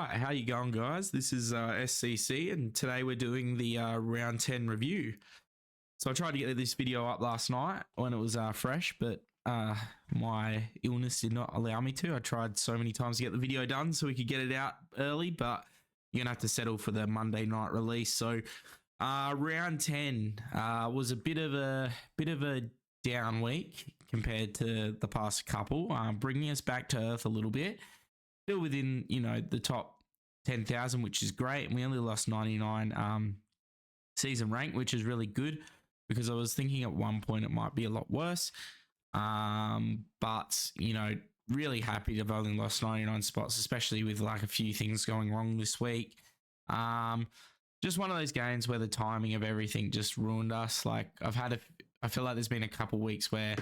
right, how you going, guys? This is SCC, and today we're doing the round 10 review. So I tried to get this video up last night when it was fresh, but my illness did not allow me to. I tried so many times to get the video done so we could get it out early, but you're gonna have to settle for the Monday night release. So round 10 was a bit of a down week compared to the past couple, bringing us back to earth a little bit. Still within, the top 10,000, which is great. And we only lost 99 season rank, which is really good because I was thinking at one point it might be a lot worse. But, really happy to have only lost 99 spots, especially with like a few things going wrong this week. Just one of those games where the timing of everything just ruined us. Like I feel like there's been a couple weeks where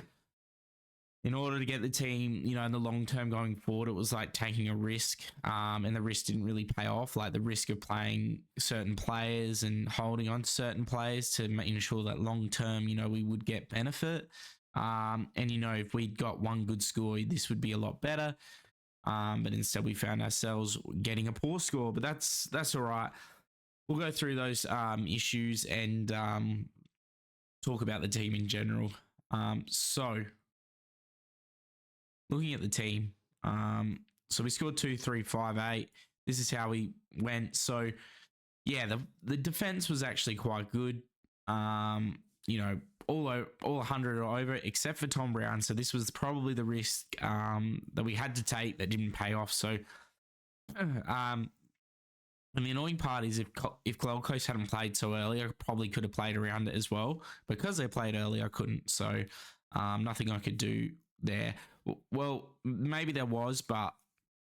in order to get the team, in the long term going forward, it was like taking a risk, and the risk didn't really pay off. Like the risk of playing certain players and holding on to certain players to ensure that long term, we would get benefit. And if we'd got one good score, this would be a lot better. But instead, we found ourselves getting a poor score. But that's all right. We'll go through those issues and talk about the team in general. So. Looking at the team, so we scored 2, 3, 5, 8. This is how we went. So, yeah, the defense was actually quite good. All 100 or over, except for Tom Brown. So this was probably the risk that we had to take that didn't pay off. So, and the annoying part is if Gold Coast hadn't played so early, I probably could have played around it as well. Because they played early, I couldn't. So, nothing I could do there. Well, maybe there was, but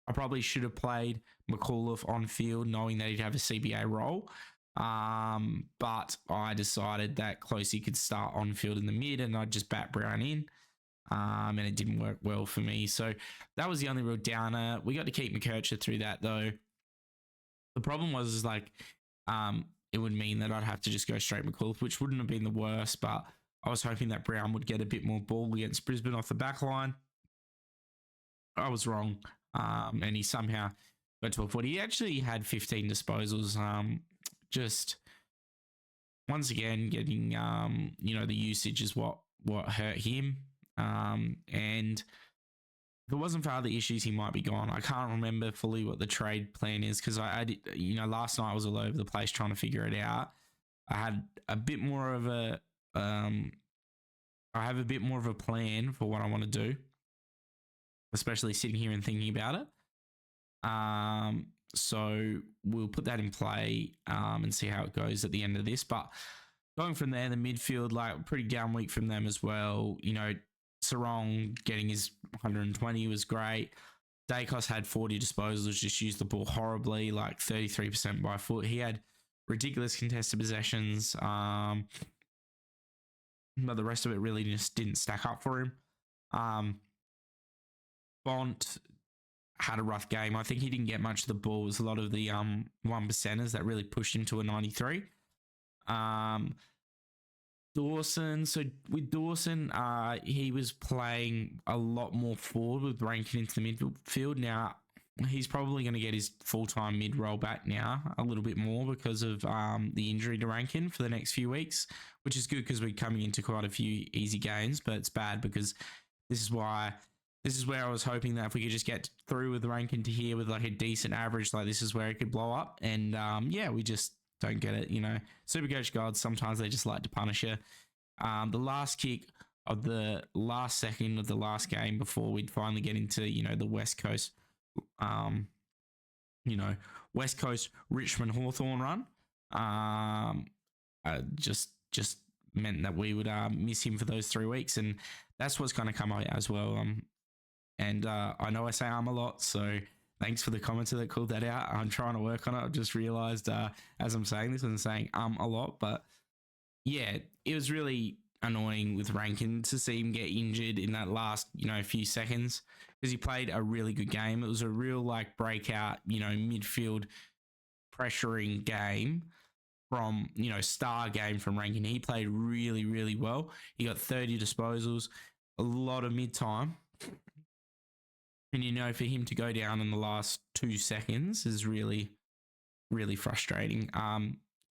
I probably should have played McAuliffe on field knowing that he'd have a CBA role. But I decided that Closey could start on field in the mid and I'd just bat Brown in. And it didn't work well for me. So that was the only real downer. We got to keep McKercher through that though. The problem was it would mean that I'd have to just go straight McAuliffe, which wouldn't have been the worst, but I was hoping that Brown would get a bit more ball against Brisbane off the back line. I was wrong, and he somehow got to a 40. He actually had 15 disposals. Just once again getting the usage is what hurt him. And if it wasn't for other issues, he might be gone. I can't remember fully what the trade plan is because I did, last night I was all over the place trying to figure it out. I had a bit more of a I have a bit more of a plan for what I want to do, especially sitting here and thinking about it. So we'll put that in play and see how it goes at the end of this. But going from there, the midfield, like pretty down week from them as well. Sarong getting his 120 was great. Dacos had 40 disposals, just used the ball horribly, like 33% by foot. He had ridiculous contested possessions. But the rest of it really just didn't stack up for him. Bont had a rough game. I think he didn't get much of the ball. It was a lot of the 1%ers that really pushed him to a 93. Dawson. So with Dawson, he was playing a lot more forward with Rankin into the midfield. Now, he's probably going to get his full-time mid-roll back now a little bit more because of the injury to Rankin for the next few weeks, which is good because we're coming into quite a few easy games, but it's bad because this is where I was hoping that if we could just get through with Rankin to here with like a decent average, like this is where it could blow up. And we just don't get it, Supercoach gods, sometimes they just like to punish you. The last kick of the last second of the last game before we'd finally get into, the West Coast, West Coast Richmond Hawthorn run, just meant that we would miss him for those 3 weeks. And that's what's going to come out as well. And I know I say a lot, so thanks for the commenter that called that out. I'm trying to work on it. I've just realized as I'm saying this, I'm saying a lot. But yeah, it was really annoying with Rankin to see him get injured in that last, few seconds because he played a really good game. It was a real breakout, midfield pressuring game from, star game from Rankin. He played really, really well. He got 30 disposals, a lot of mid-time. And, for him to go down in the last 2 seconds is really, really frustrating.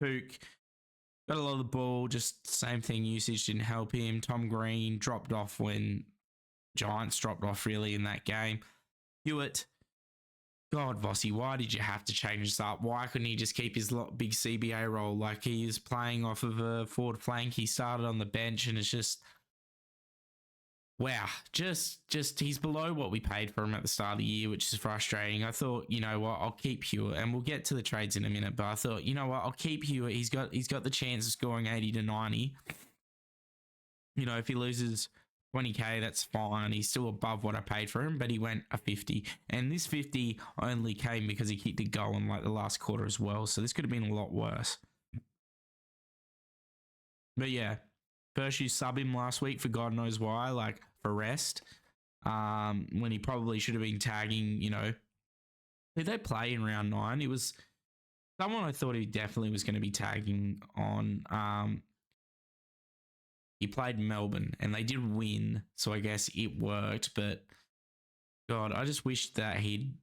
Pook got a lot of the ball, just same thing. Usage didn't help him. Tom Green dropped off when Giants dropped off really in that game. Hewitt, God, Vossi, why did you have to change this up? Why couldn't he just keep his big CBA role? Like, he is playing off of a forward flank. He started on the bench, and it's just, wow, just he's below what we paid for him at the start of the year, which is frustrating. I thought, you know what, I'll keep Hewitt, and we'll get to the trades in a minute. But I thought, you know what, I'll keep Hewitt. He's got the chance of scoring 80 to 90. If he loses 20K, that's fine. He's still above what I paid for him, but he went a 50. And this 50 only came because he kicked a goal in like the last quarter as well. So this could have been a lot worse. But yeah, first you sub him last week for God knows why, like for rest. When he probably should have been tagging, did they play in round 9? It was someone I thought he definitely was going to be tagging on. He played Melbourne and they did win, so I guess it worked. But God, I just wish that he'd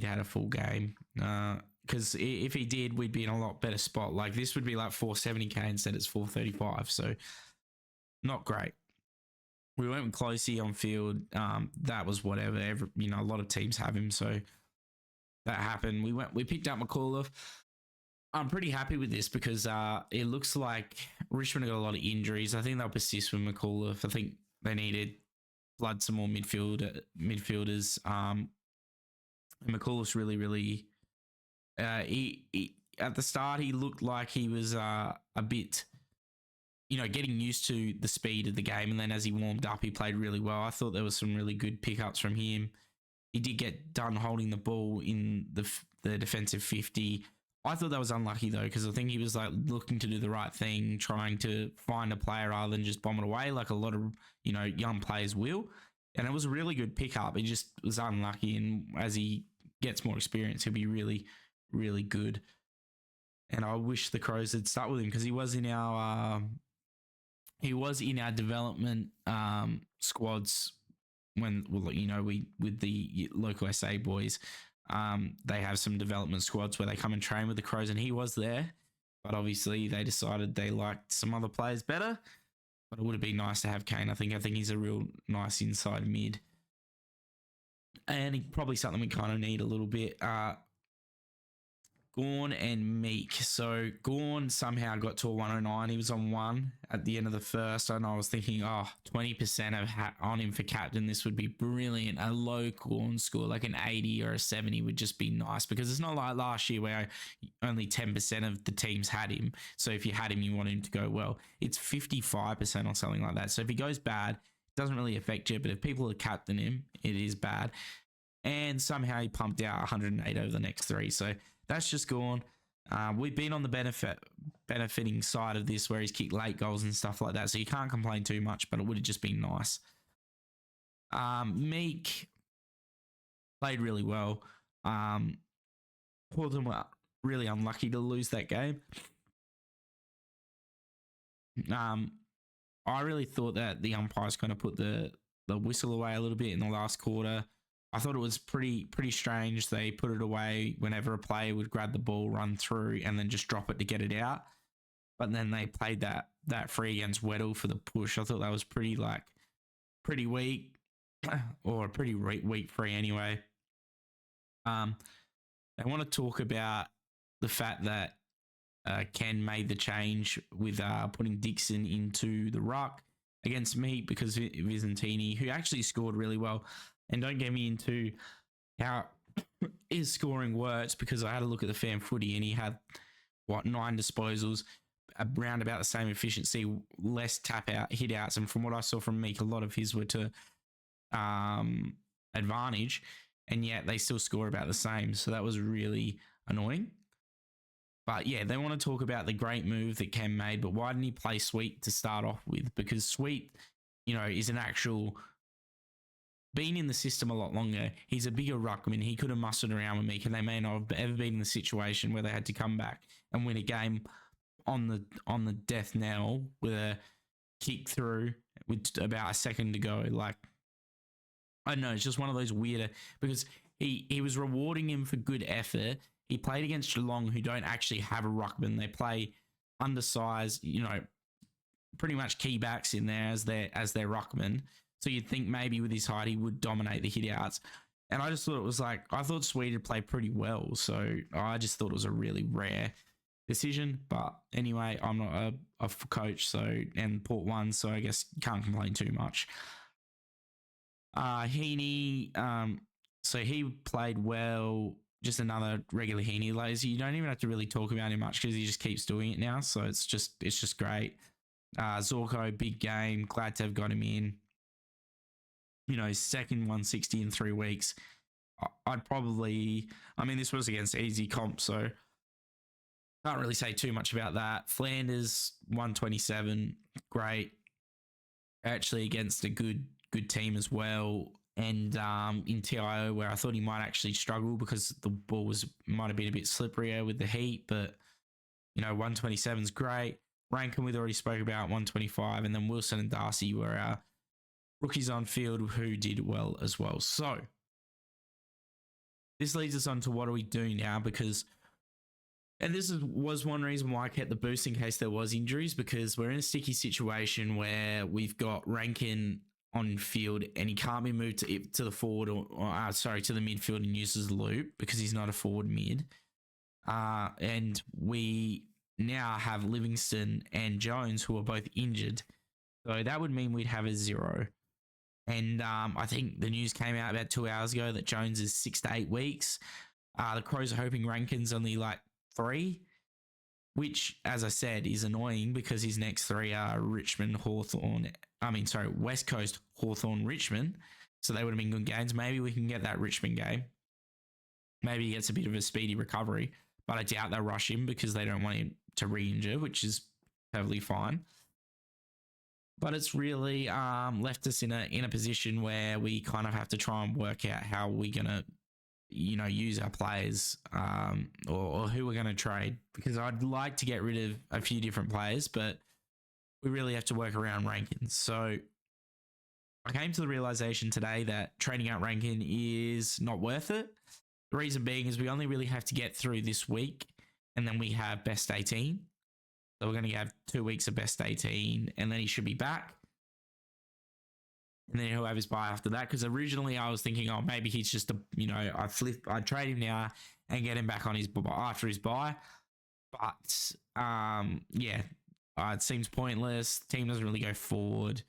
had a full game. Because if he did, we'd be in a lot better spot. Like this would be like 470K instead it's 435. So not great. We went with Closey on field. That was whatever. A lot of teams have him, so that happened. We picked up McAuliffe. I'm pretty happy with this because it looks like Richmond got a lot of injuries. I think they'll persist with McAuliffe. I think they needed flood some more midfielders. And McAuliffe's really, really. He at the start he looked like he was a bit, getting used to the speed of the game, and then as he warmed up, he played really well. I thought there was some really good pickups from him. He did get done holding the ball in the defensive 50. I thought that was unlucky though, because I think he was like looking to do the right thing, trying to find a player rather than just bomb it away like a lot of young players will. And it was a really good pickup. He just was unlucky, and as he gets more experience, he'll be really, really good. And I wish the Crows had stuck with him because he was in our development squads when we with the local SA boys. They have some development squads where they come and train with the Crows, and he was there. But obviously they decided they liked some other players better. But it would have been nice to have Kane. I think he's a real nice inside mid. And he probably something we kind of need a little bit. Gorn and Meek. So Gorn somehow got to a 109. He was on 1 at the end of the first, and I was thinking, 20% on him for captain. This would be brilliant. A low Gorn score, like an 80 or a 70 would just be nice, because it's not like last year where only 10% of the teams had him. So if you had him, you want him to go well. It's 55% or something like that. So if he goes bad, it doesn't really affect you, but if people are captain him, it is bad. And somehow he pumped out 108 over the next 3. So that's just gone. We've been on the benefiting side of this where he's kicked late goals and stuff like that. So you can't complain too much, but it would have just been nice. Meek played really well. Hawthorn were really unlucky to lose that game. I really thought that the umpire's going to put the whistle away a little bit in the last quarter. I thought it was pretty strange. They put it away whenever a player would grab the ball, run through, and then just drop it to get it out. But then they played that free against Weddle for the push. I thought that was pretty weak, or a pretty weak free anyway. I want to talk about the fact that Ken made the change with putting Dixon into the ruck against me because of Vizantini, who actually scored really well. And don't get me into how his scoring works, because I had a look at the fan footy and he had, 9 disposals, around about the same efficiency, less tap out, hit outs. And from what I saw from Meek, a lot of his were to advantage, and yet they still score about the same. So that was really annoying. But yeah, they want to talk about the great move that Cam made, but why didn't he play Sweet to start off with? Because Sweet, is an actual... been in the system a lot longer. He's a bigger ruckman. He could have mustered around with Meek, and they may not have ever been in the situation where they had to come back and win a game on the death knell with a kick through with about a second to go. Like, I don't know, it's just one of those weirder because he was rewarding him for good effort. He played against Geelong, who don't actually have a ruckman. They play undersized, pretty much key backs in there as their ruckman. So you'd think maybe with his height he would dominate the hitouts. And I just thought it was like I thought Swede had played pretty well. So I just thought it was a really rare decision. But anyway, I'm not a coach, so and Port won, so I guess can't complain too much. Heaney, so he played well. Just another regular Heaney lazy. You don't even have to really talk about him much because he just keeps doing it now. So it's just great. Zorko, big game. Glad to have got him in. Second 160 in 3 weeks. I'd probably, this was against easy comp, so can't really say too much about that. Flanders 127, great. Actually against a good team as well. And in TIO, where I thought he might actually struggle because the ball might have been a bit slipperier with the heat, but 127 is great. Rankin, we've already spoke about 125, and then Wilson and Darcy were our rookies on field who did well as well. So this leads us on to what do we do now, because, and this was one reason why I kept the boost in case there was injuries, because we're in a sticky situation where we've got Rankin on field and he can't be moved to the forward or to the midfield and use as a loop because he's not a forward mid. And we now have Livingston and Jones who are both injured. So that would mean we'd have a 0. And I think the news came out about 2 hours ago that Jones is 6 to 8 weeks. The Crows are hoping Rankin's only like 3, which, as I said, is annoying because his next 3 are West Coast, Hawthorn, Richmond. So they would have been good games. Maybe we can get that Richmond game. Maybe he gets a bit of a speedy recovery, but I doubt they'll rush him because they don't want him to re-injure, which is perfectly fine. But it's really left us in a position where we kind of have to try and work out how we're going to, use our players or who we're going to trade, because I'd like to get rid of a few different players, but we really have to work around Rankin. So I came to the realization today that trading out Rankin is not worth it. The reason being is we only really have to get through this week and then we have best 18. So we're going to have 2 weeks of best 18 and then he should be back. And then he'll have his bye after that. Because originally I was thinking, maybe he's just I'd trade him now and get him back on after his bye. But it seems pointless. The team doesn't really go forward.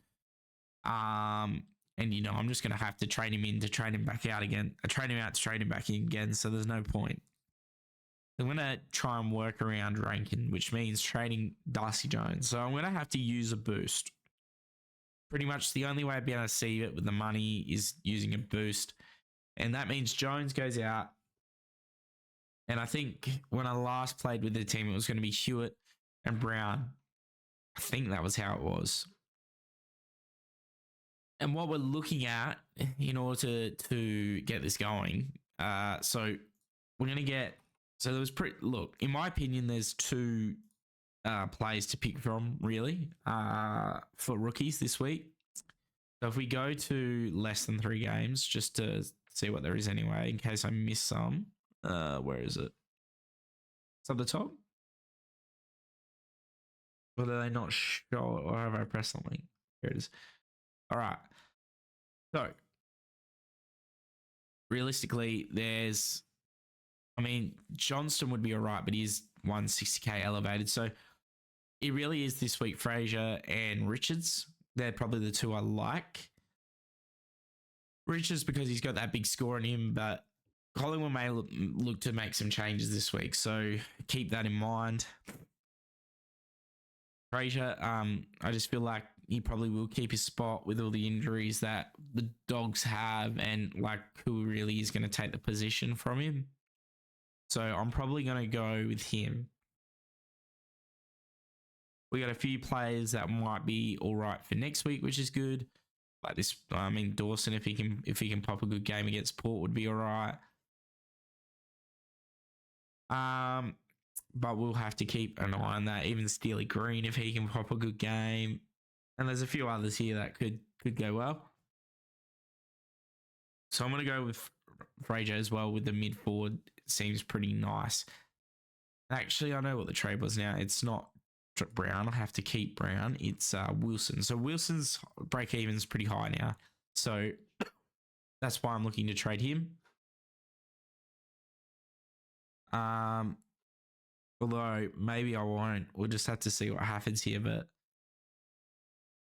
And I'm just going to have to trade him in to trade him back out again. I trade him out to trade him back in again. So there's no point. I'm going to try and work around Rankin, which means trading Darcy Jones. So I'm going to have to use a boost. Pretty much the only way I'd be able to see it with the money is using a boost. And that means Jones goes out. And I think when I last played with the team, it was going to be Hewitt and Brown. I think that was how it was. And what we're looking at in order to get this going, so we're going to get, so there was look, in my opinion, there's 2 players to pick from, really, for rookies this week. So if we go to less than 3 games, just to see what there is anyway, in case I miss some, where is it? It's up the top? Or do they not show it, or have I pressed something? Here it is. All right. So, realistically, Johnston would be all right, but he's 160k elevated. So, it really is this week Fraser and Richards. They're probably the 2 I like. Richards because he's got that big score in him, but Collingwood may look to make some changes this week. So, keep that in mind. Fraser, I just feel like he probably will keep his spot with all the injuries that the Dogs have and like who really is going to take the position from him. So I'm probably going to go with him. We got a few players that might be all right for next week, which is good. Like Dawson, if he can pop a good game against Port, would be all right. But we'll have to keep an eye on that. Even Steely Green, if he can pop a good game. And there's a few others here that could go well. So I'm going to go with Fraser as well with the mid forward. Seems pretty nice. Actually, I know what the trade was now. It's not Brown. I have to keep Brown. It's Wilson. So Wilson's break even is pretty high now. So that's why I'm looking to trade him. Although maybe I won't. We'll just have to see what happens here. But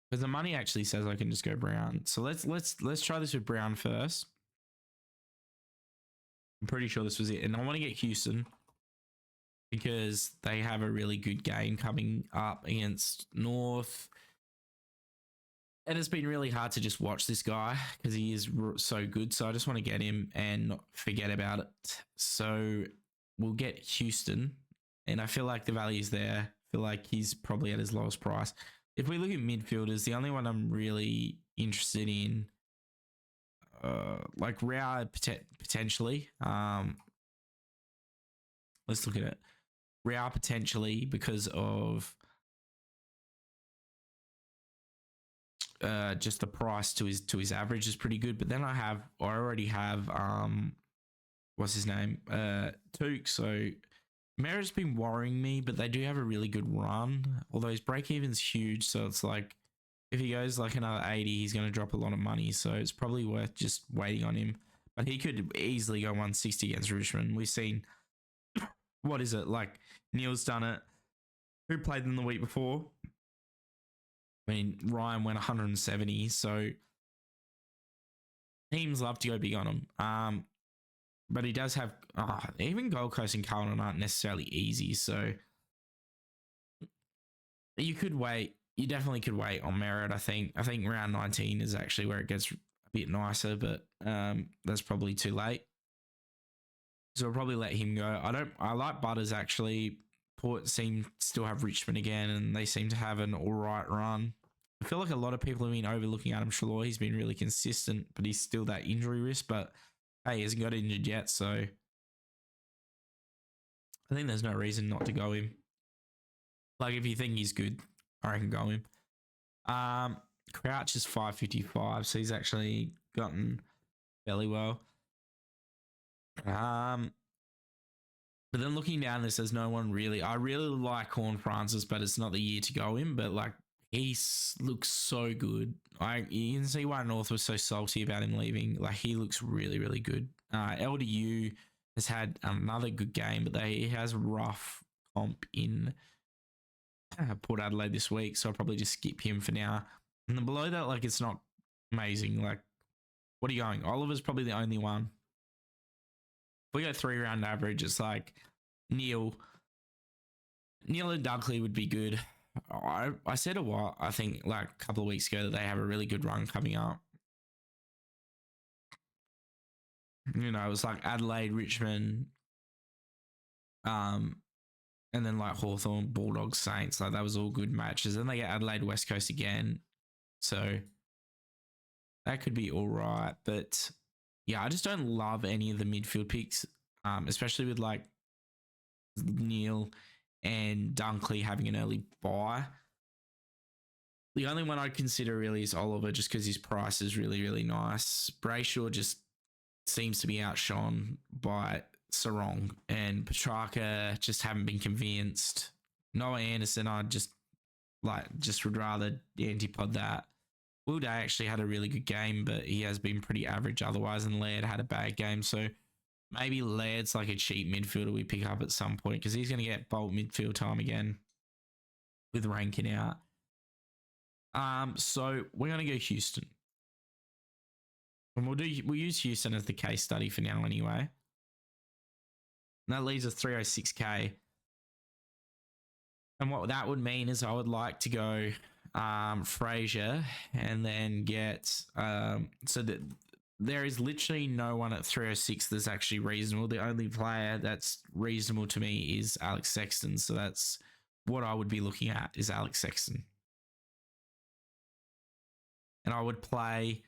because the money actually says I can just go Brown. So let's try this with Brown first. I'm pretty sure this was it. And I want to get Houston because they have a really good game coming up against North. And it's been really hard to just watch this guy because he is so good. So I just want to get him and not forget about it. So we'll get Houston. And I feel like the value's there. I feel like he's probably at his lowest price. If we look at midfielders, the only one I'm really interested in, like Rao potentially. Let's look at it. Rao potentially because of just the price to his average is pretty good. But then I already have what's his name? Took. So Mera's been worrying me, but they do have a really good run. Although his break even's huge, so it's like if he goes like another 80, he's going to drop a lot of money. So it's probably worth just waiting on him. But he could easily go 160 against Richmond. We've seen, what is it? Like Neil's done it. Who played them the week before? I mean, Ryan went 170. So teams love to go big on him. But he does have, even Gold Coast and Carlton aren't necessarily easy. So you could wait. You definitely could wait on Merritt, I think. I think round 19 is actually where it gets a bit nicer, but that's probably too late. So I'll probably let him go. I like Butters actually. Port still have Richmond again, and they seem to have an all right run. I feel like a lot of people have been overlooking Adam Shalor. He's been really consistent, but he's still that injury risk. But hey, he hasn't got injured yet, so I think there's no reason not to go him. Like if you think he's good, I reckon go him. Crouch is 555, so he's actually gotten fairly well. But then looking down this, there's no one really. I really like Horn Francis, but it's not the year to go him. But like he looks so good. You can see why North was so salty about him leaving. Like he looks really, really good. LDU has had another good game, but he has rough comp in Port Adelaide this week, so I'll probably just skip him for now. And then below that, like it's not amazing. Like, what are you going? Oliver's probably the only one. If we go 3-round average, it's like Neil and Dunkley would be good. I said a while, I think like a couple of weeks ago that they have a really good run coming up. You know, it was like Adelaide, Richmond, and then like Hawthorn, Bulldogs, Saints. Like that was all good matches. Then they get Adelaide, West Coast again. So that could be all right. But yeah, I just don't love any of the midfield picks, especially with like Neil and Dunkley having an early buy. The only one I'd consider really is Oliver, just because his price is really, really nice. Brayshaw just seems to be outshone by Sarong, and Petrarca just haven't been convinced. Noah Anderson, I just would rather antipod that. Will Day actually had a really good game, but he has been pretty average otherwise, and Laird had a bad game. So maybe Laird's like a cheap midfielder we pick up at some point because he's going to get bulk midfield time again with Rankin out. So we're going to go Houston. And we'll use Houston as the case study for now anyway. And that leaves us 306k. And what that would mean is I would like to go Fraser and then get so that there is literally no one at 306 that's actually reasonable. The only player that's reasonable to me is Alex Sexton. So that's what I would be looking at is Alex Sexton. And I would play,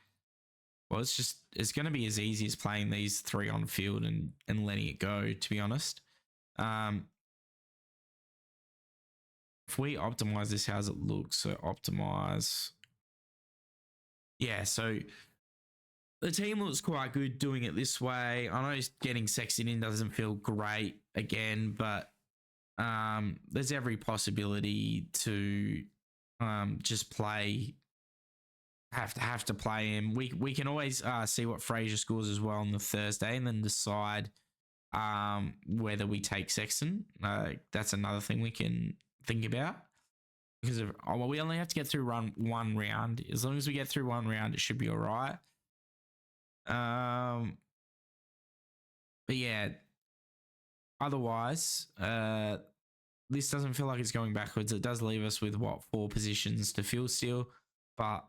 well, it's going to be as easy as playing these three on field and letting it go, to be honest. If we optimize this, how's it look? So optimize. Yeah, so the team looks quite good doing it this way. I know getting Sexton in doesn't feel great again, but there's every possibility to just play. Have to play him. We can always see what Fraser scores as well on the Thursday, and then decide whether we take Sexton. That's another thing we can think about, because we only have to get through one round. As long as we get through one round, it should be all right. But yeah, otherwise, this doesn't feel like it's going backwards. It does leave us with 4 positions to fill still, but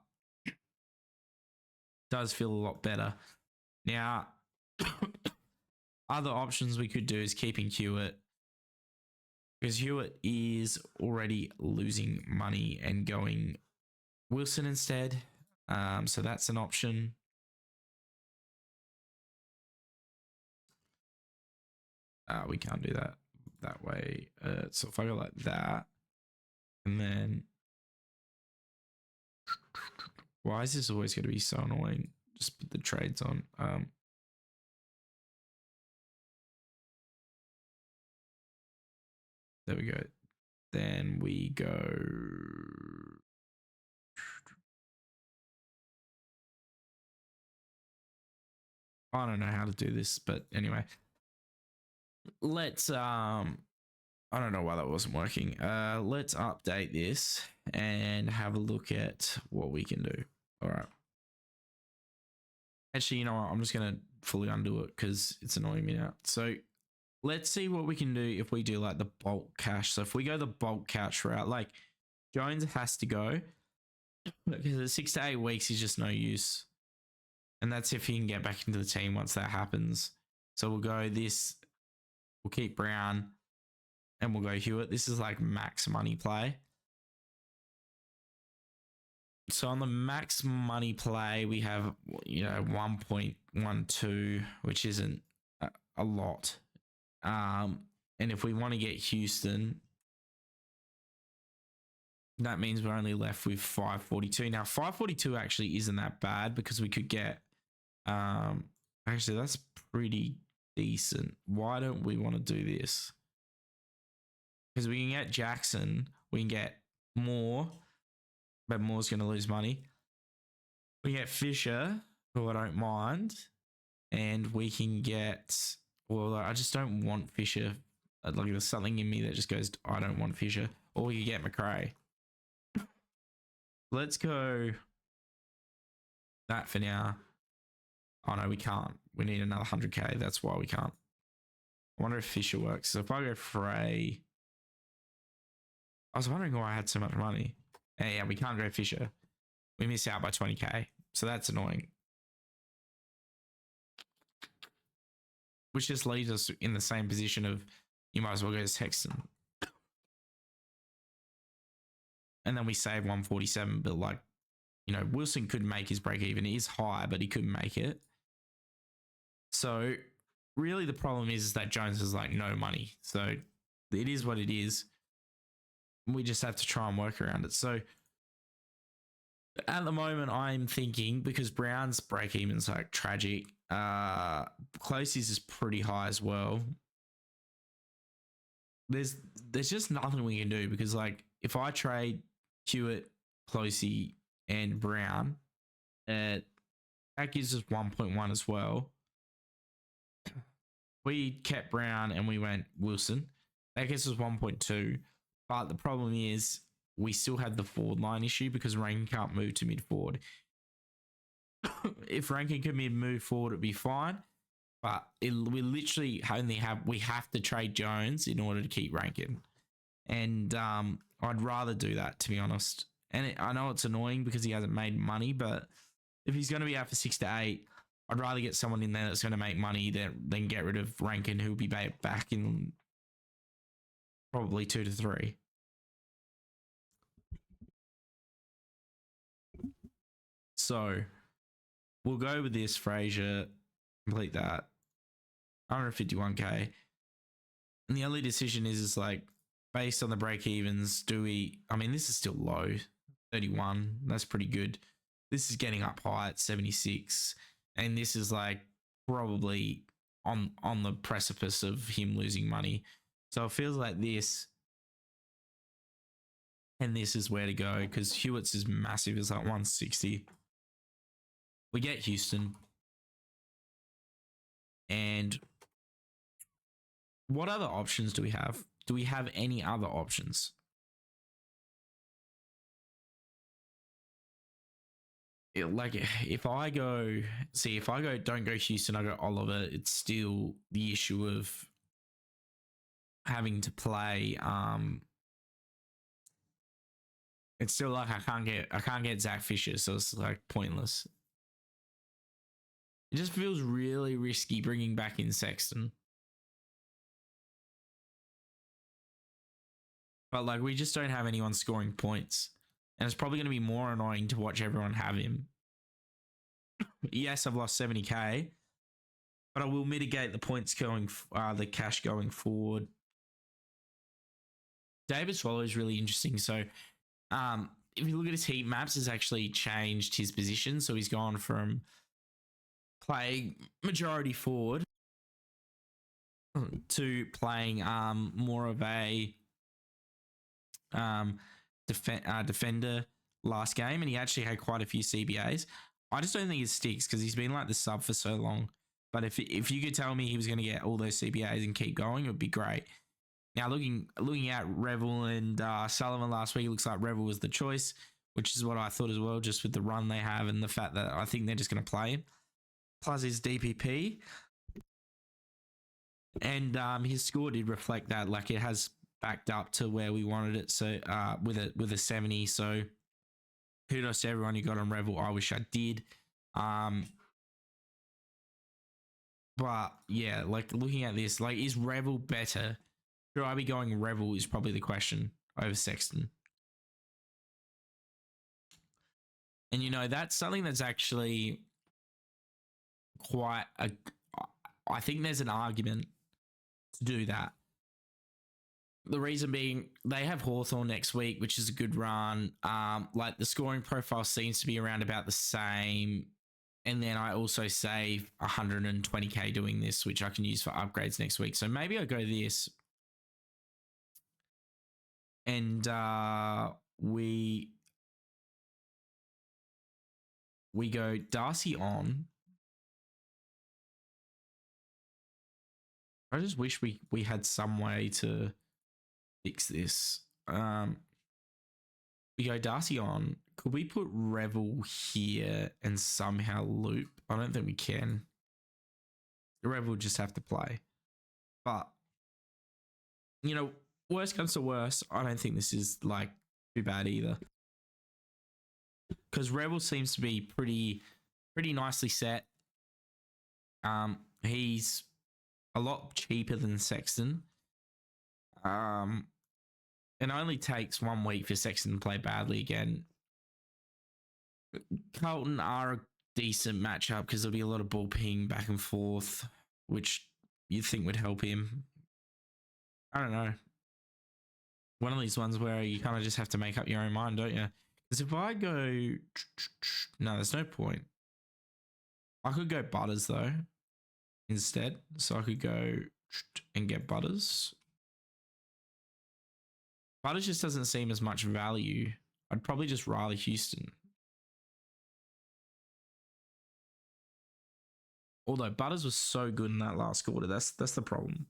does feel a lot better. Now, other options we could do is keeping Hewitt, because Hewitt is already losing money and going Wilson instead. So that's an option. We can't do that way. So if I go like that, and then why is this always going to be so annoying? Just put the trades on. There we go. Then we go. I don't know how to do this, but anyway. Let's I don't know why that wasn't working. Let's update this and have a look at what we can do. All right. Actually, you know what? I'm just going to fully undo it because it's annoying me now. So let's see what we can do if we do like the bulk cash. So if we go the bulk cash route, like Jones has to go, because at 6 to 8 weeks is just no use. And that's if he can get back into the team once that happens. So we'll go this, we'll keep Brown, and we'll go Hewitt. This is like max money play. So on the max money play, we have, 1.12, which isn't a lot. And if we want to get Houston, that means we're only left with 542. Now, 542 actually isn't that bad, because we could get, actually, that's pretty decent. Why don't we want to do this? Because we can get Jackson, we can get Moore, but Moore's going to lose money. We get Fisher, who I don't mind, and we can get, well, I just don't want Fisher. Like, there's something in me that just goes, I don't want Fisher. Or we can get McRae. Let's go that for now. Oh, no, we can't. We need another 100K. That's why we can't. I wonder if Fisher works. So if I go Frey, I was wondering why I had so much money. Yeah, we can't go Fisher. We miss out by 20K. So that's annoying. Which just leaves us in the same position of, you might as well go to Sexton. And then we save 147, but like, Wilson could make his break even. It is high, but he couldn't make it. So really the problem is that Jones has like no money. So it is what it is. We just have to try and work around it. So at the moment, I'm thinking, because Brown's break even's like tragic, Closey's is pretty high as well. There's just nothing we can do, because like if I trade Hewitt, Closey, and Brown, that gives us 1.1 as well. We kept Brown and we went Wilson. That gives us 1.2. But the problem is we still had the forward line issue, because Rankin can't move to mid forward. If Rankin could move forward, it'd be fine. But we literally we have to trade Jones in order to keep Rankin. And I'd rather do that, to be honest. And I know it's annoying because he hasn't made money, but if he's going to be out for 6 to 8, I'd rather get someone in there that's going to make money than get rid of Rankin, who'll be back in probably 2 to 3. So we'll go with this, Fraser, complete that. 151K. And the only decision is like, based on the break evens, this is still low, 31. That's pretty good. This is getting up high at 76. and this is like probably on the precipice of him losing money. So it feels like this, and this is where to go because Hewitt's is massive. It's like 160. We get Houston, and what other options do we have? Do we have any other options? Like if I don't go Houston, I go Oliver, it's still the issue of having to play. It's still like I can't get Zach Fisher, so it's like pointless. It just feels really risky bringing back in Sexton. But like we just don't have anyone scoring points. And it's probably going to be more annoying to watch everyone have him. Yes, I've lost 70k, but I will mitigate the points going, the cash going forward. David Swallow is really interesting. So, if you look at his heat maps, has actually changed his position. So he's gone from playing majority forward to playing more of a defender last game, and he actually had quite a few CBAs. I just don't think it sticks because he's been like the sub for so long. But if you could tell me he was going to get all those CBAs and keep going, it would be great. Now looking at Revel and Sullivan last week, it looks like Revel was the choice, which is what I thought as well, just with the run they have and the fact that I think they're just going to play him. Plus his DPP, and his score did reflect that. Like it has backed up to where we wanted it. So with a 70. So kudos to everyone who got on Revel. I wish I did. But yeah, like looking at this, like is Revel better? Should I be going Revel is probably the question over Sexton. And that's something that's actually quite I think there's an argument to do that. The reason being they have Hawthorn next week, which is a good run. Like the scoring profile seems to be around about the same. And then I also save 120k doing this, which I can use for upgrades next week. So maybe I go this. And we go Darcy on. I just wish we had some way to fix this. We go Darcy on. Could we put Revel here and somehow loop? I don't think we can. The Revel will just have to play. But, worst comes to worst, I don't think this is like too bad either. Because Revel seems to be pretty nicely set. He's a lot cheaper than Sexton. It only takes 1 week for Sexton to play badly again. Carlton are a decent matchup because there'll be a lot of ball ping back and forth, which you'd think would help him. I don't know. One of these ones where you kind of just have to make up your own mind, don't you? Because if I go... No, there's no point. I could go Butters, though, instead. So I could go and get Butters. Butters just doesn't seem as much value. I'd probably just rather Houston. Although Butters was so good in that last quarter. That's the problem.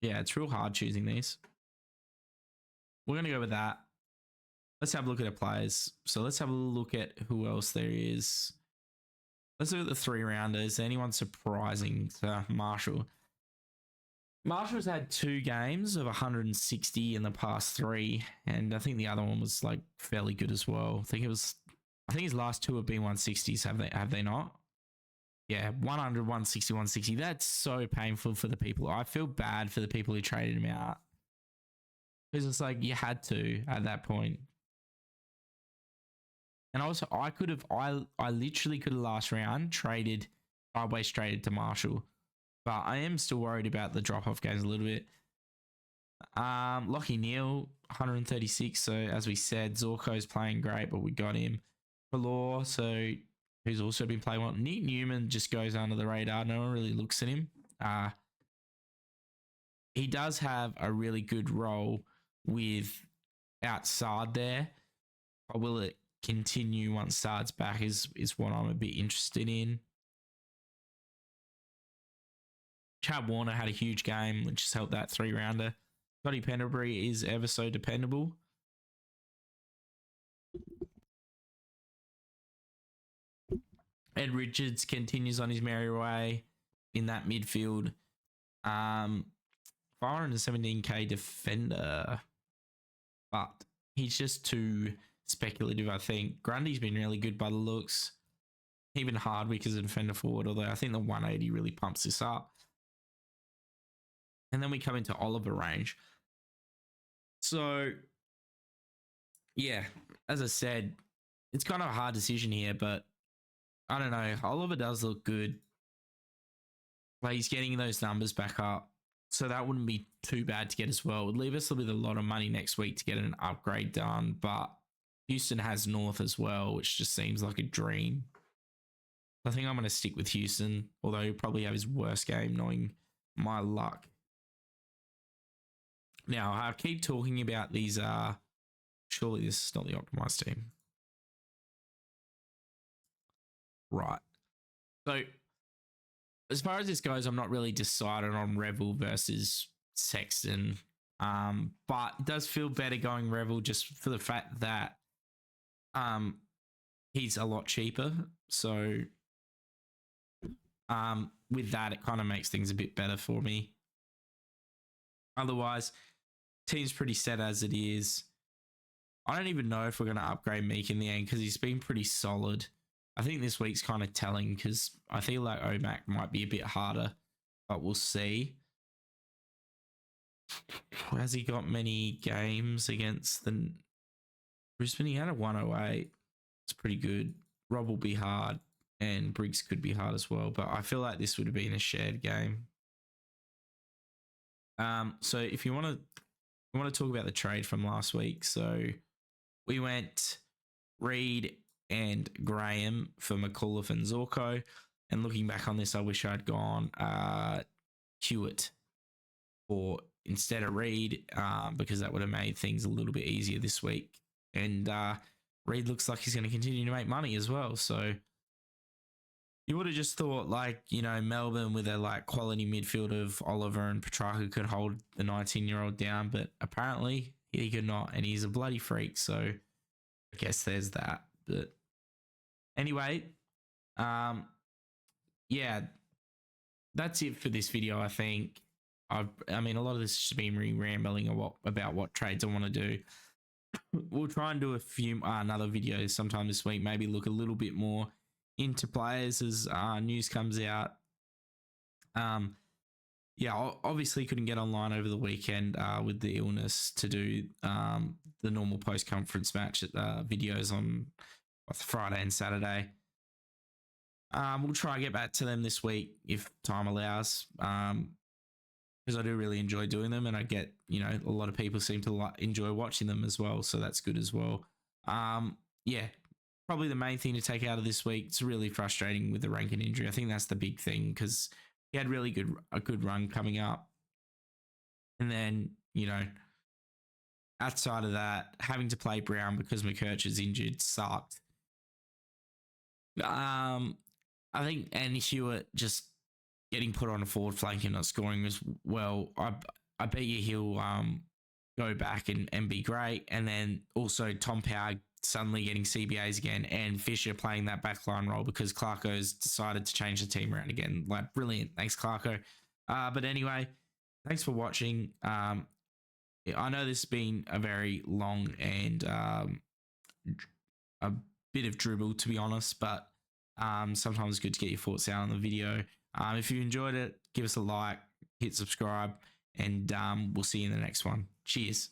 Yeah, it's real hard choosing these. We're going to go with that. Let's have a look at our players. So let's have a look at who else there is. Let's look at the 3-rounders. Is there anyone surprising to Marshall? Marshall's had 2 games of 160 in the past 3, and I think the other one was like fairly good as well. I think his last 2 have been 160s, have they not? Yeah, 100, 160, 160. That's so painful for the people. I feel bad for the people who traded him out. Because it's like you had to at that point. And also, I literally could have last round sideways traded to Marshall. But I am still worried about the drop-off games a little bit. Lockie Neal, 136. So as we said, Zorko's playing great, but we got him. Law, so who's also been playing well. Nick Newman just goes under the radar. No one really looks at him. He does have a really good role with outside there. But will it continue once Sard's back is what I'm a bit interested in. Chad Warner had a huge game, which has helped that 3-rounder. Scotty Pendlebury is ever so dependable. Ed Richards continues on his merry way in that midfield. 517k defender, but he's just too speculative, I think. Grundy's been really good by the looks. Even Hardwick is a defender forward, although I think the 180 really pumps this up. And then we come into Oliver range. So, yeah, as I said, it's kind of a hard decision here, but I don't know. Oliver does look good. Like, he's getting those numbers back up. So that wouldn't be too bad to get as well. It would leave us with a lot of money next week to get an upgrade done. But Houston has North as well, which just seems like a dream. I think I'm going to stick with Houston, although he'll probably have his worst game knowing my luck. Now, I keep talking about these. Surely this is not the optimized team. Right. So, as far as this goes, I'm not really decided on Revel versus Sexton. But it does feel better going Revel just for the fact that he's a lot cheaper. So with that, it kind of makes things a bit better for me. Otherwise, team's pretty set as it is. I don't even know if we're going to upgrade Meek in the end because he's been pretty solid. I think this week's kind of telling because I feel like OMAC might be a bit harder, but we'll see. Has he got many games against the Brisbane? He had a 108. It's pretty good. Rob will be hard and Briggs could be hard as well, but I feel like this would have been a shared game. So if you want to talk about the trade from last week, so we went Reed and Graham for McAuliffe and Zorko. And looking back on this, I wish I'd gone Hewitt for instead of Reed because that would have made things a little bit easier this week. And Reed looks like he's going to continue to make money as well. So you would have just thought Melbourne with a quality midfield of Oliver and Petrarca could hold the 19-year-old down, but apparently he could not, and he's a bloody freak. So I guess there's that. But anyway, yeah, that's it for this video. I think I mean a lot of this has just been rambling about what trades I want to do. We'll try and do a few another videos sometime this week. Maybe look a little bit more into players as news comes out. Yeah, obviously couldn't get online over the weekend with the illness to do the normal post-conference match videos on Friday and Saturday. We'll try and get back to them this week if time allows, because I do really enjoy doing them, and I get a lot of people seem to enjoy watching them as well, so that's good as well. Yeah, probably the main thing to take out of this week. It's really frustrating with the Rankin injury. I think that's the big thing because he had really a good run coming up, and then outside of that, having to play Brown because McKerch is injured sucked. I think and Hewitt just getting put on a forward flank and not scoring as well. I bet you he'll go back and be great. And then also Tom Power suddenly getting CBAs again and Fisher playing that backline role because Clarko's decided to change the team around again. Brilliant. Thanks, Clarko. But anyway, thanks for watching. I know this has been a very long and a bit of dribble, to be honest, but sometimes it's good to get your thoughts out on the video. If you enjoyed it, give us a like, hit subscribe, and we'll see you in the next one. Cheers.